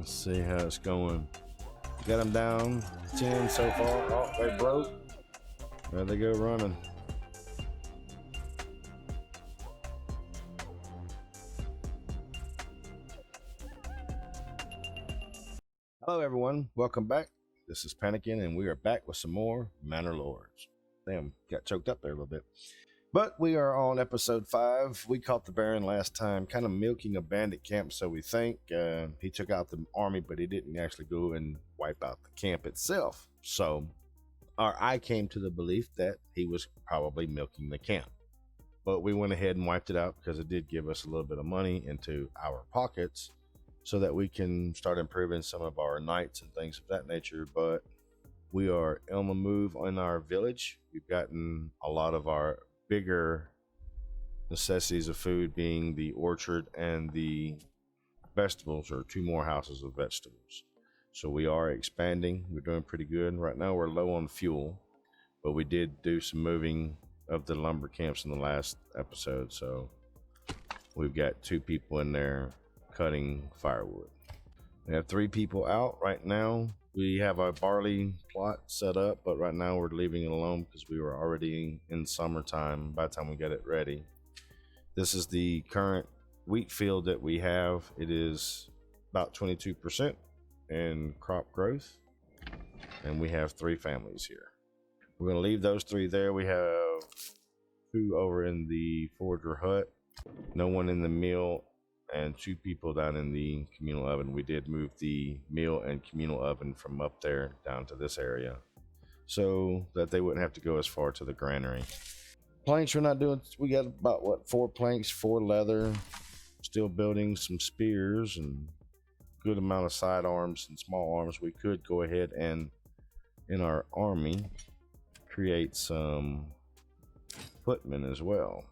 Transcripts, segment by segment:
Let's see how it's going. Got them down 10 so far. Oh, they broke. There they go running. Hello everyone, welcome back. This is Panickn and we are back with some more Manor Lords. Damn, got choked up there a little bit. But we are on episode 5. We caught the Baron last time, kind of milking a bandit camp, so we think. He took out the army, but he didn't actually go and wipe out the camp itself. So I came to the belief that he was probably milking the camp. But we went ahead and wiped it out because it did give us a little bit of money into our pockets so that we can start improving some of our knights and things of that nature. But we are on the move in our village. We've gotten a lot of our bigger necessities of food, being the orchard and the vegetables, or 2 more houses of vegetables. So we are expanding. We're doing pretty good. Right now we're low on fuel, but we did do some moving of the lumber camps in the last episode. So we've got 2 people in there cutting firewood. We have 3 people out right now. We have a barley plot set up, but right now we're leaving it alone because we were already in summertime by the time we got it ready. This is the current wheat field that we have. It is about 22% in crop growth, and we have 3 families here. We're going to leave those 3 there. We have 2 over in the forager hut, no one in the mill, and 2 people down in the communal oven. We did move the mill and communal oven from up there down to this area so that they wouldn't have to go as far to the granary. Planks we're not doing. We got about 4 planks, 4 leather, still building some spears and good amount of side arms and small arms. We could go ahead and in our army create some footmen as well.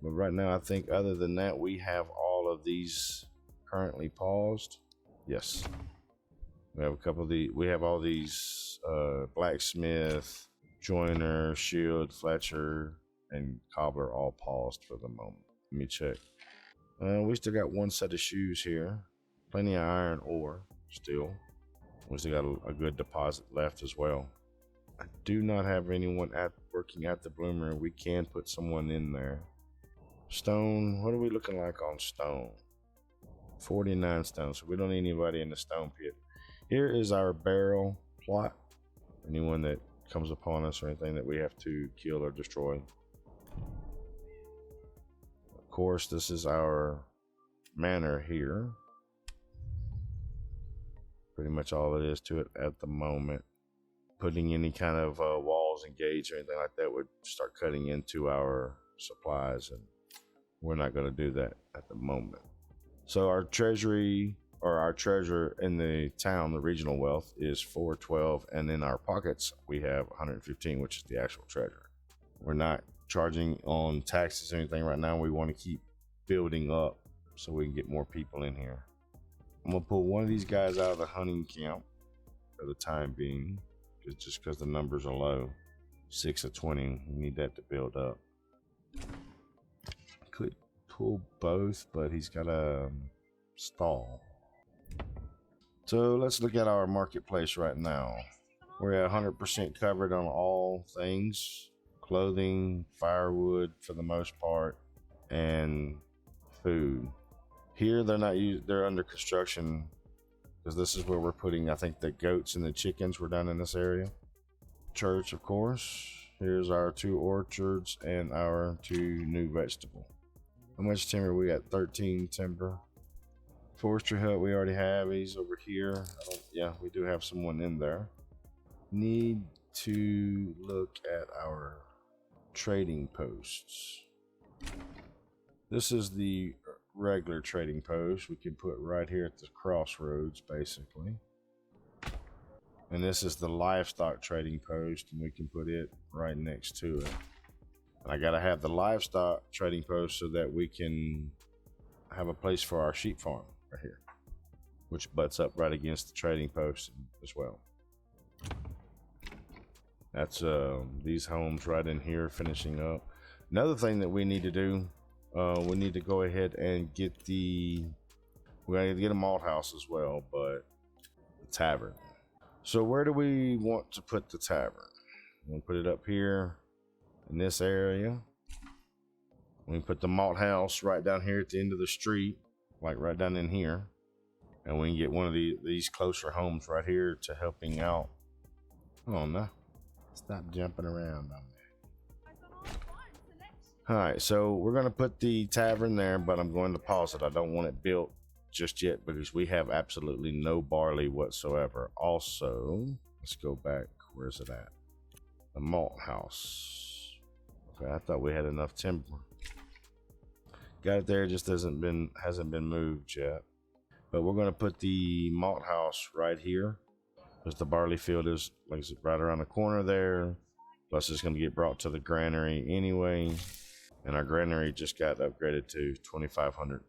But right now, I think other than that, we have all of these currently paused. Yes. We have a couple of the, we have all these blacksmith, joiner, shield, fletcher, and cobbler all paused for the moment. Let me check. We still got 1 set of shoes here. Plenty of iron ore still. We still got a good deposit left as well. I do not have anyone working at the bloomer. We can put someone in there. Stone, what are we looking like on stone? 49 stone, so we don't need anybody in the stone pit. Here is our barrel plot. Anyone that comes upon us or anything that we have to kill or destroy. Of course, this is our manor here. Pretty much all it is to it at the moment. Putting any kind of walls and gates or anything like that would start cutting into our supplies, and we're not going to do that at the moment. So our treasury, or our treasure in the town, the regional wealth, is 412, and in our pockets we have 115, which is the actual treasure. We're not charging on taxes or anything right now. We want to keep building up so we can get more people in here. I'm going to pull one of these guys out of the hunting camp for the time being, just because the numbers are low. 6 of 20, we need that to build up. Could pull both, but he's got a stall. So let's look at our marketplace right now. We're at 100% covered on all things: clothing, firewood for the most part, and food. Here they're under construction because this is where we're putting, I think, the goats and the chickens were done in this area. Church, of course. Here's our 2 orchards and our 2 new vegetable. How much timber? We got 13 timber. Forestry hut we already have. He's over here. Yeah, we do have someone in there. Need to look at our trading posts. This is the regular trading post we can put right here at the crossroads, basically. And this is the livestock trading post, and we can put it right next to it. And I gotta have the livestock trading post so that we can have a place for our sheep farm right here, which butts up right against the trading post as well. That's these homes right in here finishing up. Another thing that we need to do, we need to go ahead and get We gotta get a malt house as well, but the tavern. So where do we want to put the tavern? We'll put it up here in this area. We can put the malt house right down here at the end of the street, like right down in here. And we can get one of these closer homes right here to helping out. Oh no, stop jumping around on there. All right, so we're gonna put the tavern there, but I'm going to pause it. I don't want it built just yet because we have absolutely no barley whatsoever. Also, let's go back. Where's it at? The malt house. Okay, I thought we had enough timber. Got it there, just hasn't been moved yet. But we're gonna put the malt house right here, because the barley field is like right around the corner there. Plus, it's gonna get brought to the granary anyway, and our granary just got upgraded to 2,500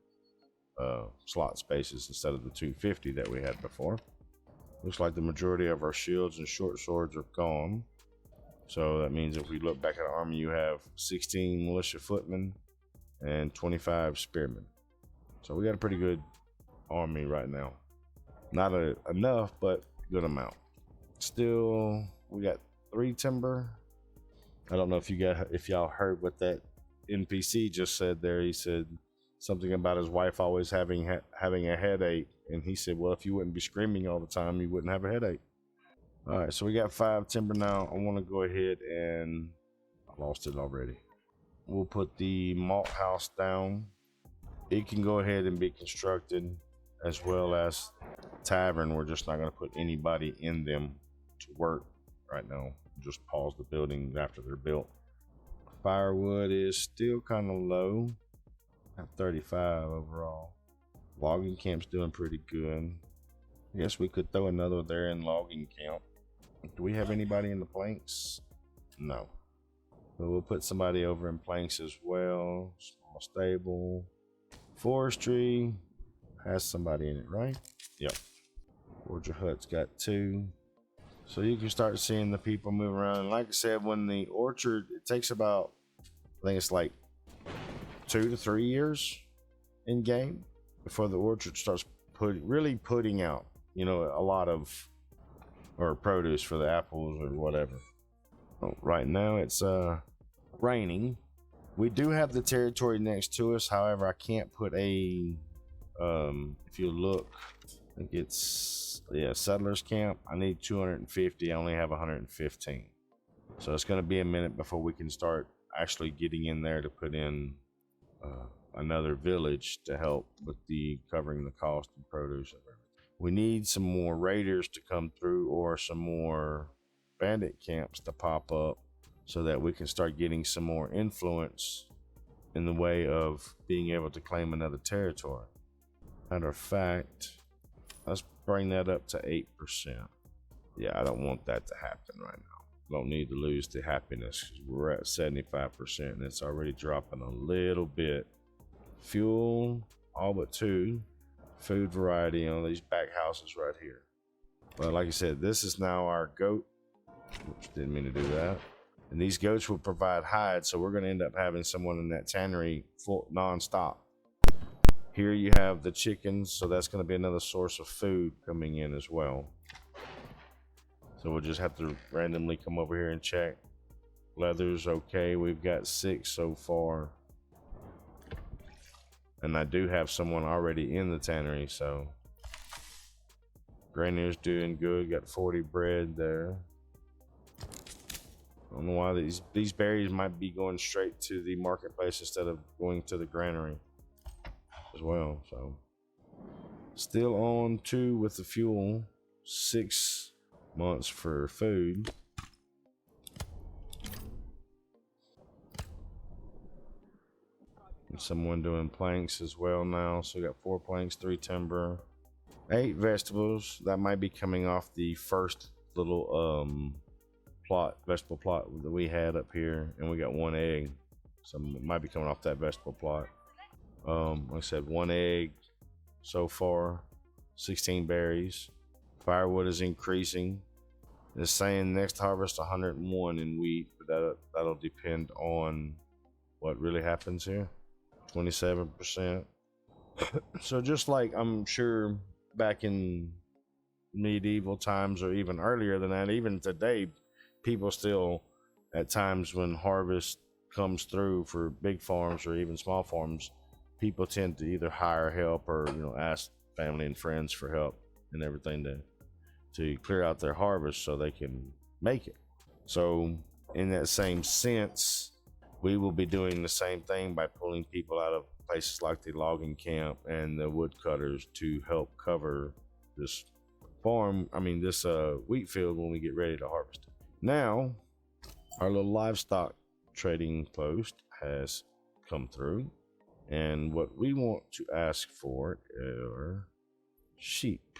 slot spaces instead of the 250 that we had before. Looks like the majority of our shields and short swords are gone. So that means if we look back at our army, you have 16 militia footmen and 25 spearmen. So we got a pretty good army right now. Not enough, but good amount. Still, we got 3 timber. I don't know if y'all heard what that NPC just said there. He said something about his wife always having a headache, and he said, well, if you wouldn't be screaming all the time, you wouldn't have a headache. All right, so we got 5 timber now. I want to go ahead and I lost it already. We'll put the malt house down. It can go ahead and be constructed, as well as tavern. We're just not going to put anybody in them to work right now. Just pause the building after they're built. Firewood is still kind of low at 35 overall. Logging camp's doing pretty good. I guess we could throw another there in logging camp. Do we have anybody in the planks? No. But we'll put somebody over in planks as well. Small stable. Forestry has somebody in it, right? Yep. Forger hut's got 2. So you can start seeing the people move around. And like I said, when the orchard, it takes about, I think it's like 2 to 3 years in game before the orchard starts really putting out, you know, a lot of produce for the apples or whatever. Well, right now it's raining. We do have the territory next to us. However, I can't put a if you look, I think it's settlers camp. I need 250. I only have 115. So it's going to be a minute before we can start actually getting in there to put in another village to help with the covering the cost and produce of everything. We need some more raiders to come through, or some more bandit camps to pop up, so that we can start getting some more influence in the way of being able to claim another territory. Matter of fact, let's bring that up to 8%. Yeah, I don't want that to happen right now. Don't need to lose the happiness, because we're at 75% and it's already dropping a little bit. Fuel, all but 2. Food variety on these back houses right here. But like I said, this is now our goat. Oops, didn't mean to do that. And these goats will provide hides, so we're going to end up having someone in that tannery full non-stop. Here you have the chickens, so that's going to be another source of food coming in as well. So we'll just have to randomly come over here and check. Leather's okay. We've got 6 so far. And I do have someone already in the tannery, so Granier's doing good. Got 40 bread there. I don't know why these berries might be going straight to the marketplace instead of going to the granary as well. So still on 2 with the fuel. 6 months for food. And someone doing planks as well now. So we got 4 planks, 3 timber, 8 vegetables. That might be coming off the first little vegetable plot that we had up here, and we got 1 egg. So it might be coming off that vegetable plot. Like I said, 1 egg so far, 16 berries. Firewood is increasing. It's saying next harvest 101 in wheat, but that'll depend on what really happens here. 27%. So just like I'm sure back in medieval times or even earlier than that, even today, people still at times when harvest comes through for big farms or even small farms, people tend to either hire help or ask family and friends for help and everything to clear out their harvest so they can make it. So in that same sense, we will be doing the same thing by pulling people out of places like the logging camp and the woodcutters to help cover this this wheat field when we get ready to harvest it. Now, our little livestock trading post has come through, and what we want to ask for are sheep.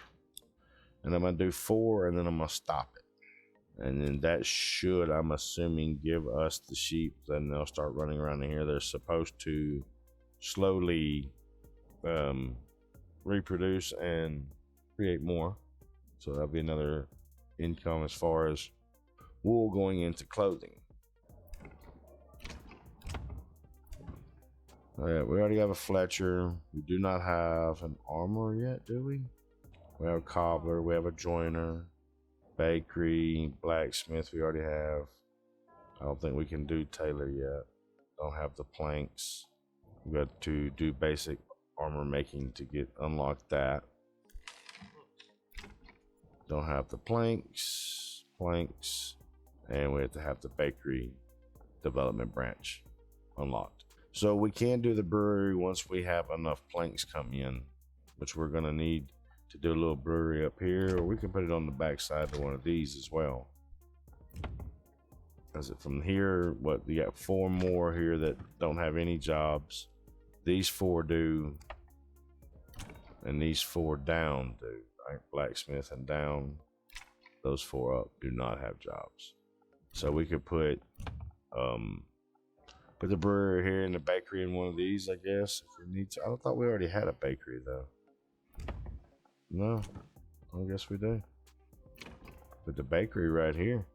And I'm going to do 4, and then I'm going to stop it. And then that should, I'm assuming, give us the sheep. Then they'll start running around in here. They're supposed to slowly reproduce and create more. So that'll be another income as far as wool going into clothing. Yeah, we already have a Fletcher. We do not have an armor yet, do we? We have a cobbler. We have a joiner. Bakery, blacksmith we already have. I don't think we can do tailor yet. Don't have the planks. We got to do basic armor making to get unlock that. Don't have the planks, and we have to have the bakery development branch unlocked. So we can do the brewery once we have enough planks come in, which we're gonna need to do a little brewery up here, or we can put it on the back side of one of these as well. Is it from here? What, you got 4 more here that don't have any jobs. These 4 do, and these 4 down do. Right? Blacksmith and down. Those 4 up do not have jobs. So we could put the brewery here and the bakery in one of these, I guess, if we need to. I thought we already had a bakery though. No, I guess we do. Put the bakery right here.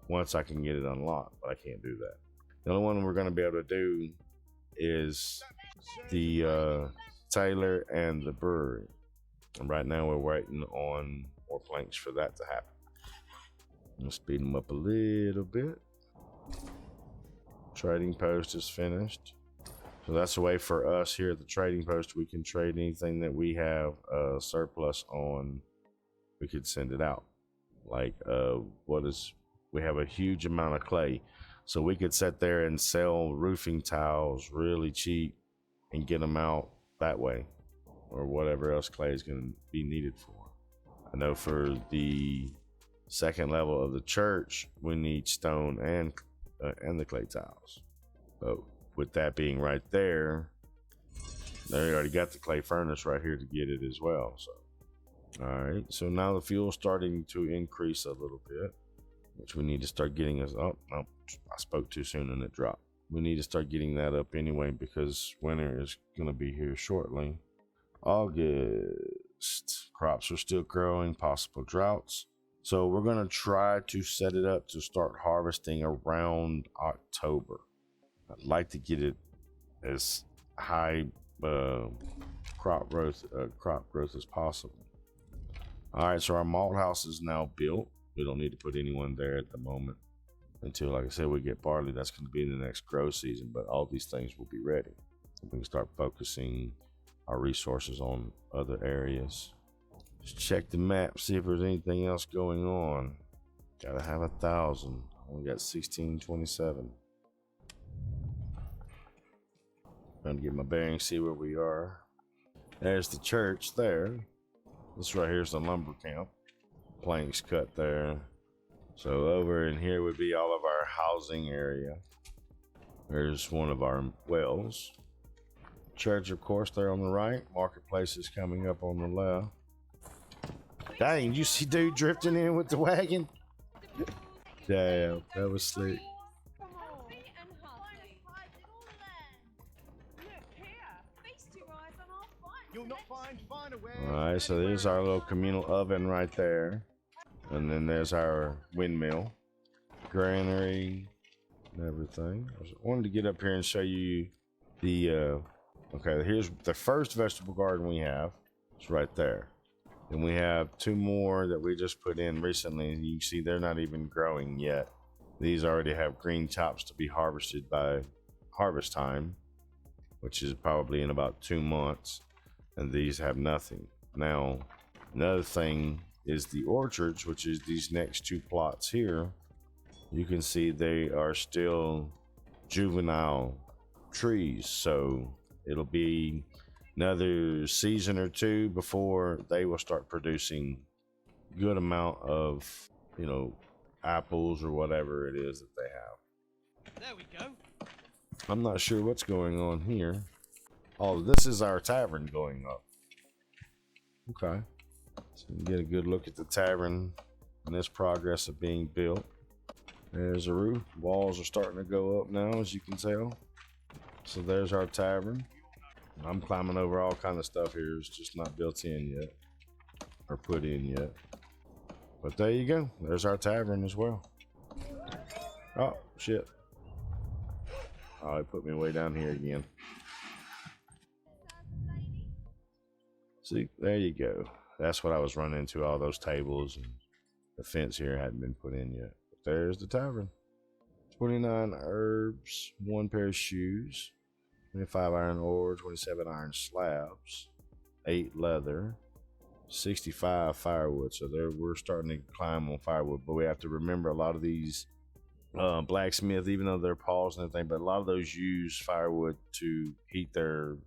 Once I can get it unlocked, but I can't do that. The only one we're going to be able to do is the tailor and the brewery. And right now we're waiting on more planks for that to happen. I'm going to speed them up a little bit. Trading post is finished. So that's a way for us here at the trading post. We can trade anything that we have a surplus on. We could send it out. Like we have a huge amount of clay. So we could sit there and sell roofing tiles really cheap and get them out that way, or whatever else clay is going to be needed for. I know for the second level of the church, we need stone and the clay tiles. But with that being right there, they already got the clay furnace right here to get it as well. So, all right. So now the fuel's starting to increase a little bit, which we need to start getting us up. Oh, I spoke too soon and it dropped. We need to start getting that up anyway because winter is going to be here shortly. August, crops are still growing, possible droughts. So we're going to try to set it up to start harvesting around October. I'd like to get it as high crop growth as possible. All right, so our malt house is now built. We don't need to put anyone there at the moment until, like I said, we get barley. That's going to be in the next grow season, but all these things will be ready. We can start focusing our resources on other areas. Just check the map, see if there's anything else going on. Gotta have 1,000. Only got 1627. Trying to get my bearings, see where we are. There's the church there. This right here is the lumber camp. Planks cut there. So over in here would be all of our housing area. There's one of our wells. Church, of course, there on the right. Marketplace is coming up on the left. Dang, you see dude drifting in with the wagon? Damn, that was slick. Alright, so there's our little communal oven right there. And then there's our windmill, granary, and everything. I wanted to get up here and show you the Okay, here's the first vegetable garden we have. It's right there. And we have 2 more that we just put in recently. You can see they're not even growing yet. These already have green tops to be harvested by harvest time, which is probably in about 2 months. And these have nothing. Now, another thing is the orchards, which is these next 2 plots here. You can see they are still juvenile trees, so it'll be another season or 2 before they will start producing good amount of, you know, apples or whatever it is that they have. There we go. I'm not sure what's going on here. Oh, this is our tavern going up. Okay, so you can get a good look at the tavern and its progress of being built. There's the roof. Walls are starting to go up now, as you can tell. So there's our tavern. I'm climbing over all kind of stuff here. It's just not built in yet or put in yet. But there you go. There's our tavern as well. Oh, shit. Oh, it put me way down here again. See, there you go. That's what I was running into, all those tables, and the fence here hadn't been put in yet. But there's the tavern. 29 herbs, 1 pair of shoes, 25 iron ore, 27 iron slabs, 8 leather, 65 firewood. So there, we're starting to climb on firewood, but we have to remember a lot of these blacksmith, even though they're paws and everything, but a lot of those use firewood to heat their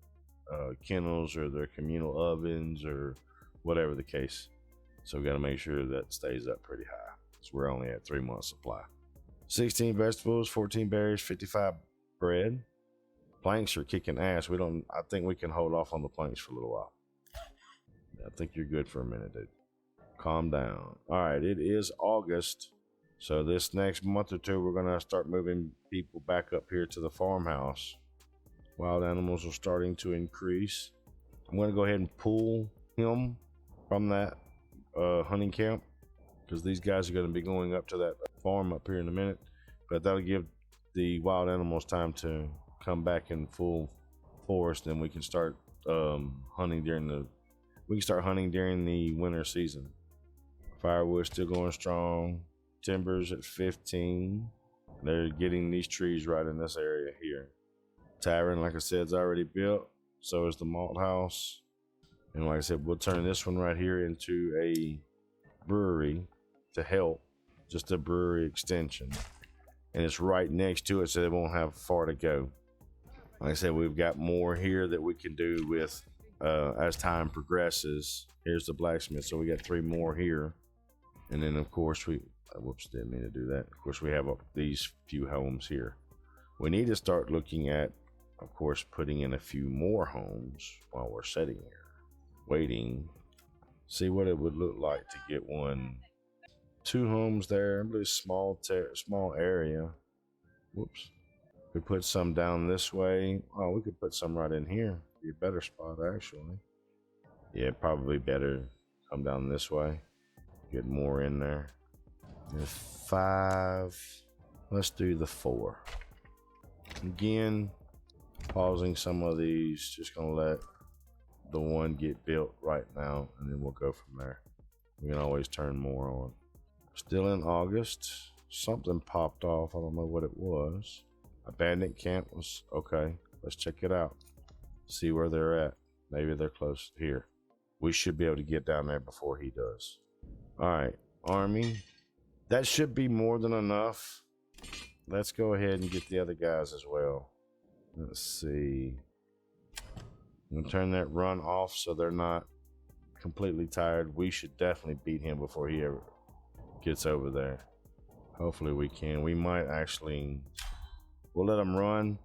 kennels or their communal ovens or whatever the case. So we got to make sure that stays up pretty high. So we're only at 3 months supply. 16 vegetables, 14 berries, 55 bread. Planks are kicking ass. I think we can hold off on the planks for a little while. I think you're good for a minute, dude. Calm down. All right, it is August. So this next month or 2, we're going to start moving people back up here to the farmhouse. Wild animals are starting to increase. I'm going to go ahead and pull him from that hunting camp, because these guys are going to be going up to that farm up here in a minute. But that'll give the wild animals time to come back in full force, and we can start hunting during the winter season. Firewood still going strong. Timbers at 15. They're getting these trees right in this area here. Tavern, like I said, is already built. So is the malt house. And like I said, we'll turn this one right here into a brewery to help. Just a brewery extension. And it's right next to it, so they won't have far to go. Like I said, we've got more here that we can do with as time progresses. Here's the blacksmith, so we got 3 more here. And then, of course, whoops, didn't mean to do that. Of course, we have these few homes here. We need to start looking at, of course, putting in a few more homes while we're sitting here, waiting. See what it would look like to get 2 homes there. Really small area. Whoops. We put some down this way. Oh, we could put some right in here. Be a better spot, actually. Yeah, probably better come down this way. Get more in there. There's 5. Let's do the 4. Again, pausing some of these. Just gonna let the one get built right now, and then we'll go from there. We can always turn more on. Still in August. Something popped off. I don't know what it was. Abandoned camp was okay. Let's check it out. See where they're at. Maybe they're close here. We should be able to get down there before he does. All right, army. That should be more than enough. Let's go ahead and get the other guys as well. Let's see. I'm gonna turn that run off so they're not completely tired. We should definitely beat him before he ever gets over there. Hopefully we can. We might actually, we'll let him run,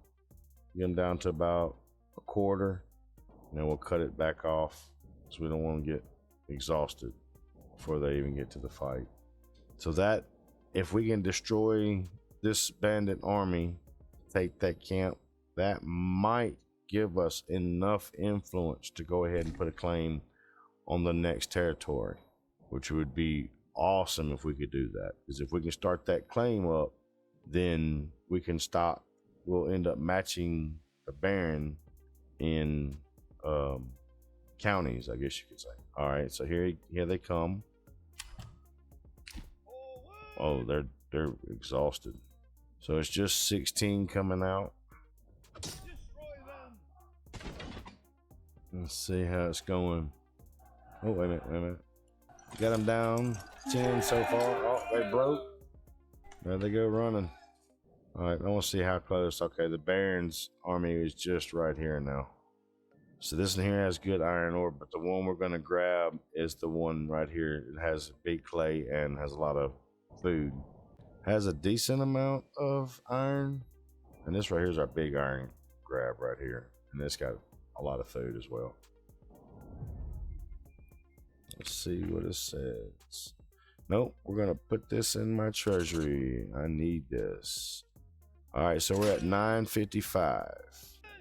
get him down to about a quarter, and then we'll cut it back off, so we don't want to get exhausted before they even get to the fight. So that, if we can destroy this bandit army, take that camp, that might give us enough influence to go ahead and put a claim on the next territory, which would be awesome if we could do that. Because if we can start that claim up, then we can stop. We'll end up matching the Baron in counties, I guess you could say. All right, so here they come. Oh, they're exhausted. So it's just 16 coming out. Let's see how it's going. Oh, wait a minute. Got them down 10 so far. Oh, they broke. There they go running. All right, I want to see how close. Okay, the Baron's army is just right here now. So this one here has good iron ore, but the one we're going to grab is the one right here. It has big clay and has a lot of food. Has a decent amount of iron. And this right here is our big iron grab right here. And it's got a lot of food as well. Let's see what it says. Nope, we're going to put this in my treasury. I need this. All right, so we're at 955.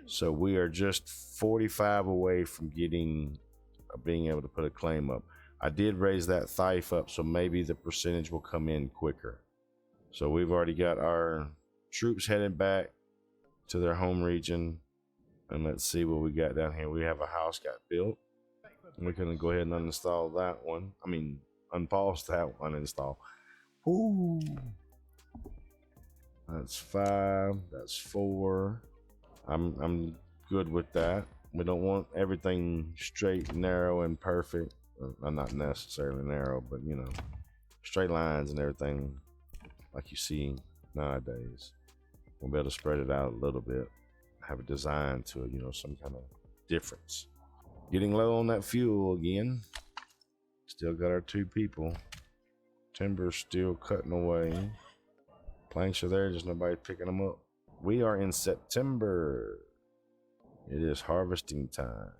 So we are just 45 away from being able to put a claim up. I did raise that thrift up, so maybe the percentage will come in quicker. So we've already got our troops headed back to their home region. And let's see what we got down here. We have a house got built. We're going to go ahead and uninstall that one. I mean, unpause that one, uninstall. Ooh. That's 5. That's 4. I'm good with that. We don't want everything straight, narrow, and perfect. Well, not necessarily narrow, but you know, straight lines and everything like you see nowadays. We'll be able to spread it out a little bit, have a design to it, you know, some kind of difference. Getting low on that fuel again. Still got our 2 people. Timber's still cutting away. Planks are there, just nobody picking them up. We are in September. It is harvesting time.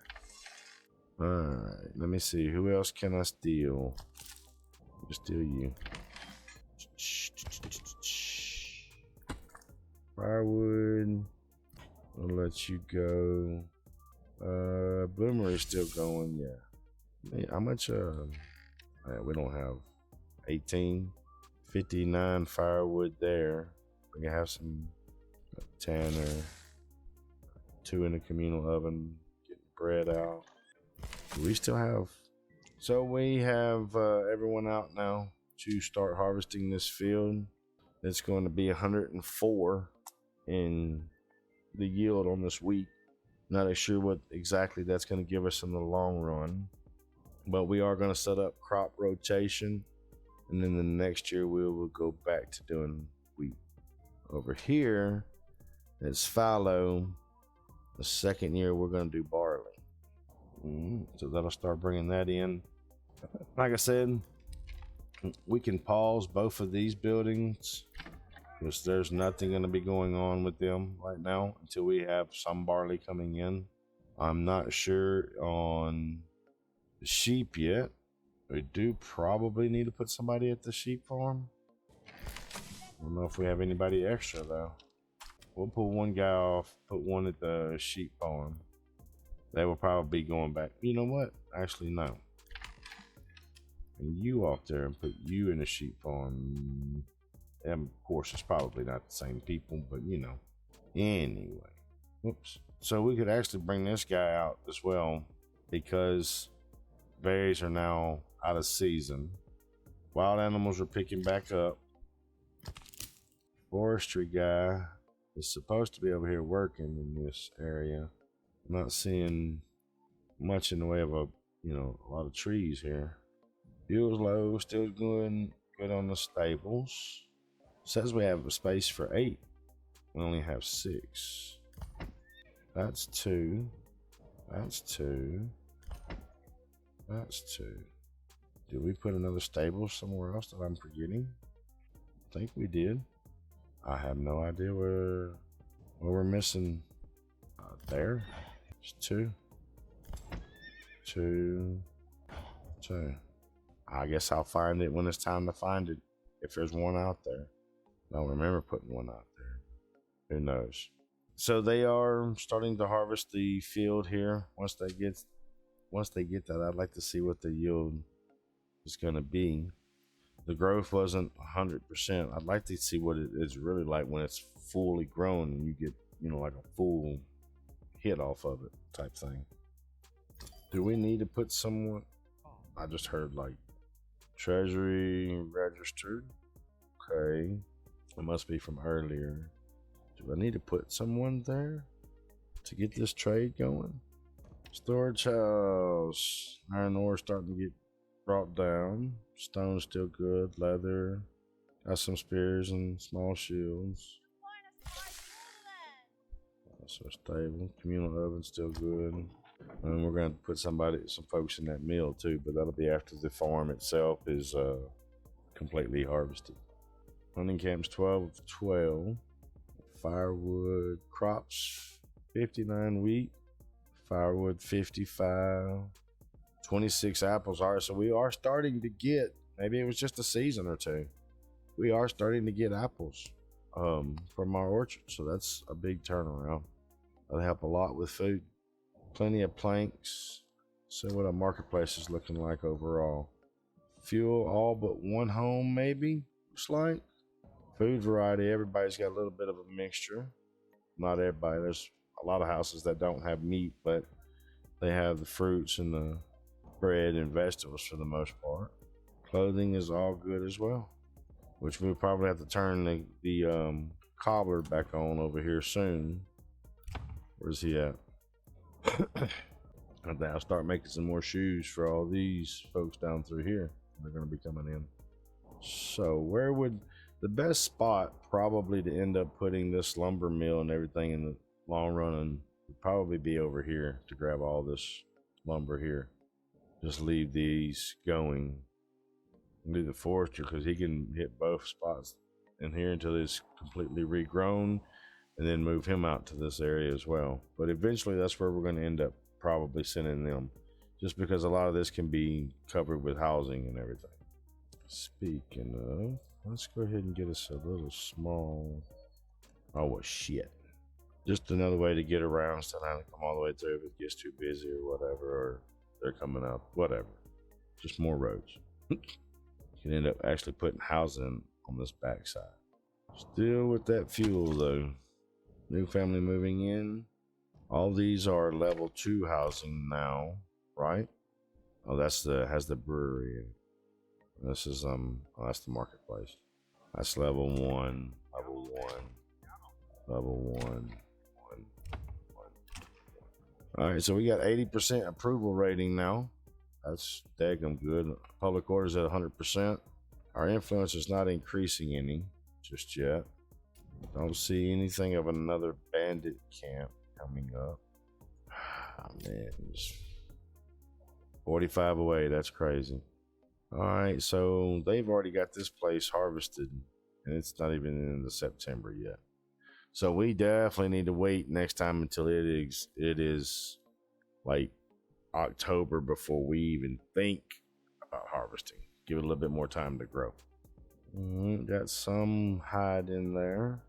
All right, let me see. Who else can I steal? I'll steal you. Firewood. I'll let you go. Boomer is still going. Yeah. How much? We don't have 18. 59 firewood there. We can have some tanner. 2 in the communal oven. Getting bread out. We still have. So we have everyone out now to start harvesting this field. It's going to be 104 in the yield on this wheat. Not sure what exactly that's going to give us in the long run, but we are going to set up crop rotation, and then the next year we will go back to doing wheat. Over here it's fallow. The second year we're going to do barley. So that'll start bringing that in. Like I said, we can pause both of these buildings because there's nothing going to be going on with them right now until we have some barley coming in. I'm not sure on the sheep yet. We do probably need to put somebody at the sheep farm. I don't know if we have anybody extra though. We'll pull one guy off, put one at the sheep farm. They will probably be going back. You know what? Actually, no. And you off there and put you in the sheep farm. And of course, it's probably not the same people, but you know. Anyway. Whoops. So we could actually bring this guy out as well because berries are now out of season. Wild animals are picking back up. Forestry guy is supposed to be over here working in this area. I'm not seeing much in the way of a lot of trees here. Fuel's low, still good on the stables. Says we have a space for 8. We only have 6. That's 2. That's 2. That's 2. Did we put another stable somewhere else that I'm forgetting? I think we did. I have no idea where we're missing. There. It's 2. 2. 2. I guess I'll find it when it's time to find it. If there's one out there. I don't remember putting one out there. Who knows? So they are starting to harvest the field here. Once they get that, I'd like to see what the yield is going to be. The growth wasn't 100%. I'd like to see what it is really like when it's fully grown and you get, like a full hit off of it type thing. Do we need to put someone? I just heard like treasury registered. Okay, it must be from earlier. Do I need to put someone there to get this trade going? Storage house. Iron ore starting to get brought down. Stone still good. Leather. Got some spears and small shields. So stable. Communal oven still good. And we're going to put some folks in that mill too, but that'll be after the farm itself is completely harvested. Hunting camps 12 of 12. Firewood crops 59 wheat. Firewood 55. 26 apples. All right, so we are starting to get, maybe it was just a season or two, we are starting to get apples from our orchard, so that's a big turnaround. That'll help a lot with food. Plenty of planks. So what our marketplace is looking like overall. Fuel all but one home maybe, looks like. Food variety, everybody's got a little bit of a mixture. Not everybody, there's a lot of houses that don't have meat, but they have the fruits and the bread and vegetables for the most part. Clothing is all good as well, which we'll probably have to turn the cobbler back on over here soon. Where's he at? I think I'll start making some more shoes for all these folks down through here. They're going to be coming in. So where would the best spot probably to end up putting this lumber mill and everything in the long run and would probably be over here to grab all this lumber here. Just leave these going. Do the forester because he can hit both spots in here until it's completely regrown, and then move him out to this area as well. But eventually that's where we're going to end up probably sending them, just because a lot of this can be covered with housing and everything. Speaking of, let's go ahead and get us a little small, oh well, shit, just another way to get around instead of having to come all the way through if it gets too busy or whatever, or they're coming up, whatever. Just more roads. You can end up actually putting housing on this backside. Still with that fuel though. New family moving in. All these are level 2 housing now, right? Oh, that's has the brewery. This is oh, that's the marketplace. That's level 1, level 1, level 1. All right, so we got 80% approval rating now. That's daggum good. Public orders at 100%. Our influence is not increasing any just yet. Don't see anything of another bandit camp coming up. Oh, man, just 45 away. That's crazy. All right, so they've already got this place harvested, and it's not even in the September yet. So we definitely need to wait next time until it is like October before we even think about harvesting. Give it a little bit more time to grow. Got some hide in there.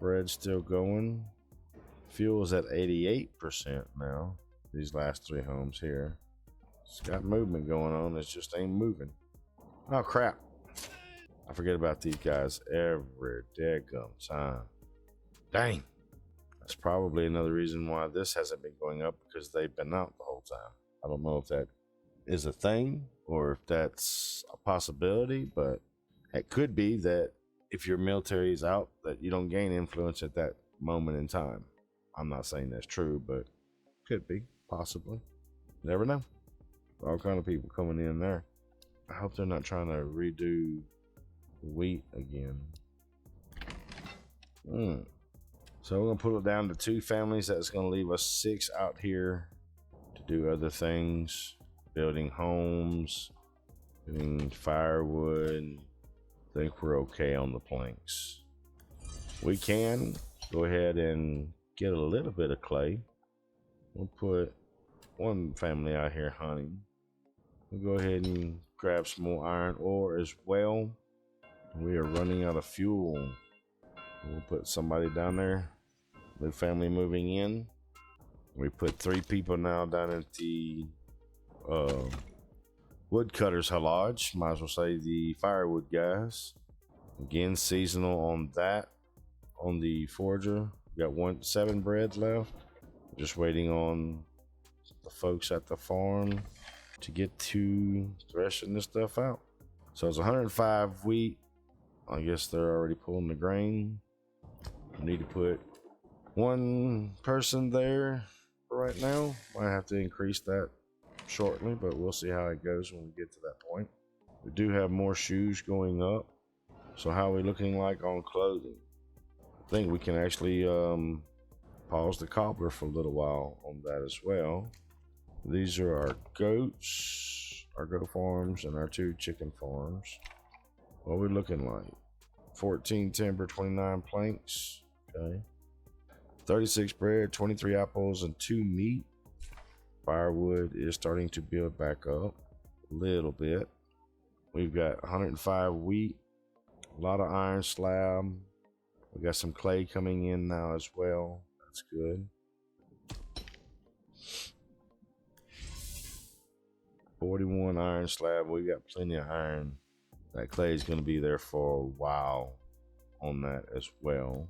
Bread still going. Fuel is at 88% now. These last 3 homes here. It's got movement going on. It just ain't moving. Oh crap. I forget about these guys every daggum time. Dang. That's probably another reason why this hasn't been going up, because they've been out the whole time. I don't know if that is a thing or if that's a possibility, but it could be that if your military is out, that you don't gain influence at that moment in time. I'm not saying that's true, but could be, possibly. Never know. All kind of people coming in there. I hope they're not trying to redo wheat again. So we're gonna put it down to 2 families. That's gonna leave us 6 out here to do other things, building homes, getting firewood. I think we're okay on the planks. We can go ahead and get a little bit of clay. We'll put 1 family out here hunting. We'll go ahead and grab some more iron ore as well. We are running out of fuel. We'll put somebody down there. New family moving in. We put 3 people now down at the woodcutters lodge. Might as well say the firewood guys. Again, seasonal on that. On the forger. We got 7 breads left. Just waiting on the folks at the farm to get to threshing this stuff out. So it's 105 wheat. I guess they're already pulling the grain. We need to put 1 person there for right now. Might have to increase that shortly, but we'll see how it goes when we get to that point. We do have more shoes going up. So how are we looking like on clothing? I think we can actually pause the cobbler for a little while on that as well. These are our goats, our goat farms, and our 2 chicken farms. What are we looking like? 14 timber, 29 planks. Okay. 36 bread, 23 apples, and 2 meat. Firewood is starting to build back up a little bit. We've got 105 wheat, a lot of iron slab. We got some clay coming in now as well. That's good. 41 iron slab. We got plenty of iron. That clay is going to be there for a while on that as well.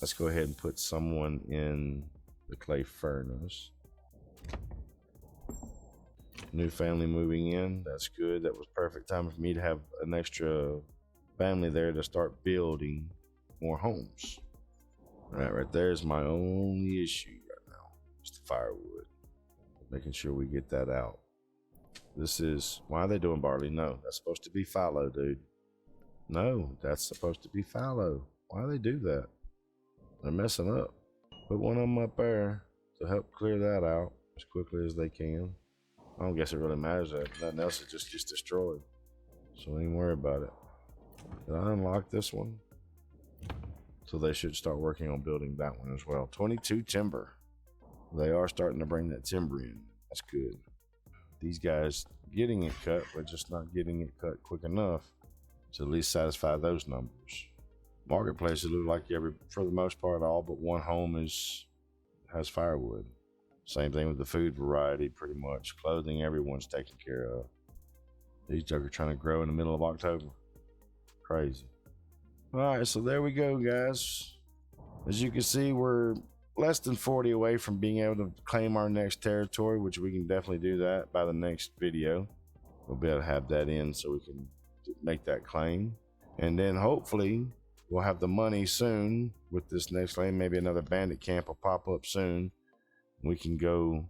Let's go ahead and put someone in the clay furnace. New family moving in. That's good. That was perfect time for me to have an extra family there to start building more homes. All right there is my only issue right now. It's the firewood. Making sure we get that out. This is, why are they doing barley? No, that's supposed to be fallow, dude. No, that's supposed to be fallow. Why do they do that? They're messing up. Put one of them up there to help clear that out as quickly as they can. I don't guess it really matters that nothing else is just gets destroyed. So don't even worry about it. Did I unlock this one? So they should start working on building that one as well. 22 timber. They are starting to bring that timber in. That's good. These guys getting it cut, but just not getting it cut quick enough to at least satisfy those numbers. Marketplaces look like for the most part, all but 1 home has firewood. Same thing with the food variety, pretty much. Clothing, everyone's taken care of. These jokers are trying to grow in the middle of October. Crazy. All right, so there we go, guys. As you can see, we're less than 40 away from being able to claim our next territory, which we can definitely do that by the next video. We'll be able to have that in so we can make that claim. And then hopefully we'll have the money soon with this next claim. Maybe another bandit camp will pop up soon. We can go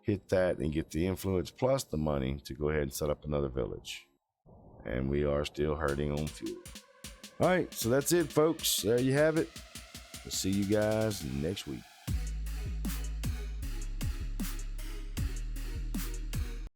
hit that and get the influence plus the money to go ahead and set up another village. And we are still hurting on fuel. All right, so that's it, folks. There you have it. We'll see you guys next week.